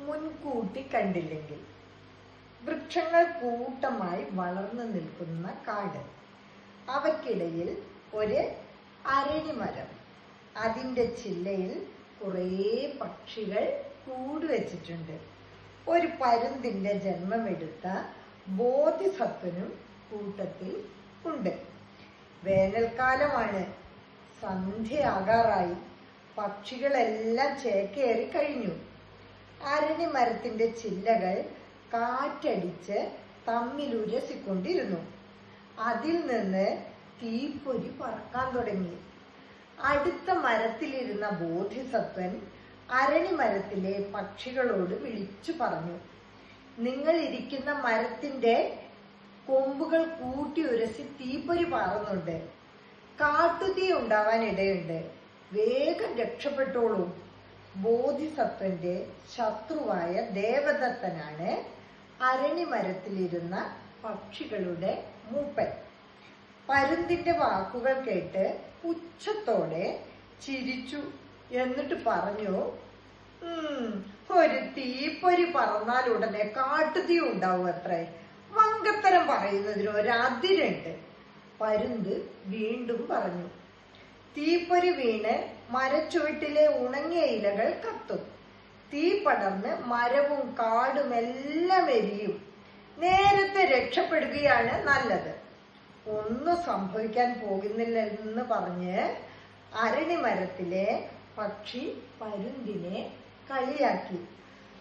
മുൻകൂട്ടി കണ്ടില്ലെങ്കിൽ. വൃക്ഷങ്ങൾ കൂട്ടമായി വളർന്നു നിൽക്കുന്ന കാട്. അവയ്ക്കിടയിൽ ഒരു അരണിമരം. അതിൻ്റെ ചില്ലയിൽ കുറേ പക്ഷികൾ കൂടുവച്ചിട്ടുണ്ട്. ഒരു പരുന്തിൻ്റെ ജന്മമെടുത്ത ബോധിസത്വനും കൂട്ടത്തിൽ ഉണ്ട്. വേനൽക്കാലമാണ്. സന്ധ്യയാകാറായി. പക്ഷികളെല്ലാം ചേക്കേറി കഴിഞ്ഞു. അരണിമരത്തിന്റെ ചില്ലകൾ കാറ്റടിച്ച് തമ്മിലുരസിക്കൊണ്ടിരുന്നു. അതിൽ നിന്ന് തീപ്പൊരി പറക്കാൻ തുടങ്ങി. അടുത്ത മരത്തിലിരുന്ന ബോധിസത്വൻ അരണിമരത്തിലെ പക്ഷികളോട് വിളിച്ചു പറഞ്ഞു, നിങ്ങൾ ഇരിക്കുന്ന മരത്തിന്റെ കൊമ്പുകൾ കൂട്ടി ഉരസി തീപ്പൊരി പാറുന്നുണ്ട്. കാട്ടുതീ ഉണ്ടാവാൻ ഇടയുണ്ട്. വേഗം രക്ഷപ്പെട്ടോളൂ. ബോധിസത്വന്റെ ശത്രുവായ ദേവദത്തനാണ് അരണിമരത്തിലിരുന്ന പക്ഷികളുടെ മൂപ്പൻ. പരുന്തിന്റെ വാക്കുകൾ കേട്ട് പുച്ഛത്തോടെ ചിരിച്ചു. എന്നിട്ട് പറഞ്ഞു, ഒരു തീപ്പൊരി പറന്നാൽ ഉടനെ കാട്ടുതീ ഉണ്ടാവും അത്രേ. വങ്കത്തരം പറയുന്നതിന് ഒരതിരുണ്ട്. പരുന്ത് വീണ്ടും പറഞ്ഞു, തീപ്പൊരി വീണ് മരച്ചുവട്ടിലെ ഉണങ്ങിയ ഇലകൾ കത്തും. തീ പടർന്ന് മരവും കാടും എല്ലാം എരിയും. നേരത്തെ രക്ഷപ്പെടുകയാണ് നല്ലത്. ഒന്നും സംഭവിക്കാൻ പോകുന്നില്ലെന്ന് പറഞ്ഞ് അരണിമരത്തിലെ പക്ഷി പരുന്തിനെ കളിയാക്കി.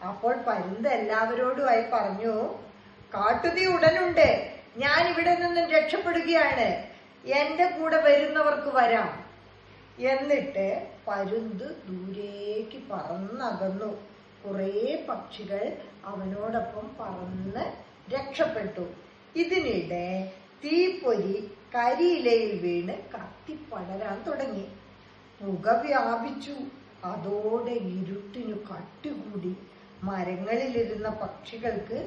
അപ്പോൾ പരുന്ത് എല്ലാവരോടുമായി പറഞ്ഞു, കാട്ടുതീ ഉടനുണ്ട്. ഞാൻ ഇവിടെ നിന്നും രക്ഷപ്പെടുകയാണ്. എന്റെ കൂടെ വരുന്നവർക്ക് വരാം. എന്നിട്ട് പരുന്ത് ദൂരേക്ക് പറന്നകന്നു. കുറേ പക്ഷികൾ അവനോടൊപ്പം പറന്ന് രക്ഷപ്പെട്ടു. ഇതിനിടെ തീപ്പൊരി കരിയിലയിൽ വീണ് കത്തിപ്പടരാൻ തുടങ്ങി. പുക വ്യാപിച്ചു. അതോടെ ഇരുട്ടിനു കട്ടികൂടി. മരങ്ങളിലിരുന്ന പക്ഷികൾക്ക്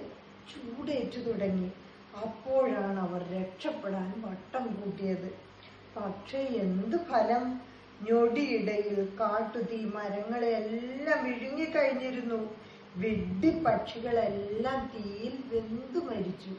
ചൂടേറ്റു തുടങ്ങി. അപ്പോഴാണ് അവർ രക്ഷപ്പെടാൻ വട്ടം കൂട്ടിയത്. പക്ഷേ എന്ത് ഫലം! ഞൊടിയിടയിൽ കാട്ടുതീ മരങ്ങളെല്ലാം വിഴുങ്ങിക്കഴിഞ്ഞിരുന്നു. വിഡ്ഢി പക്ഷികളെല്ലാം തീയിൽ വെന്തു മരിച്ചു.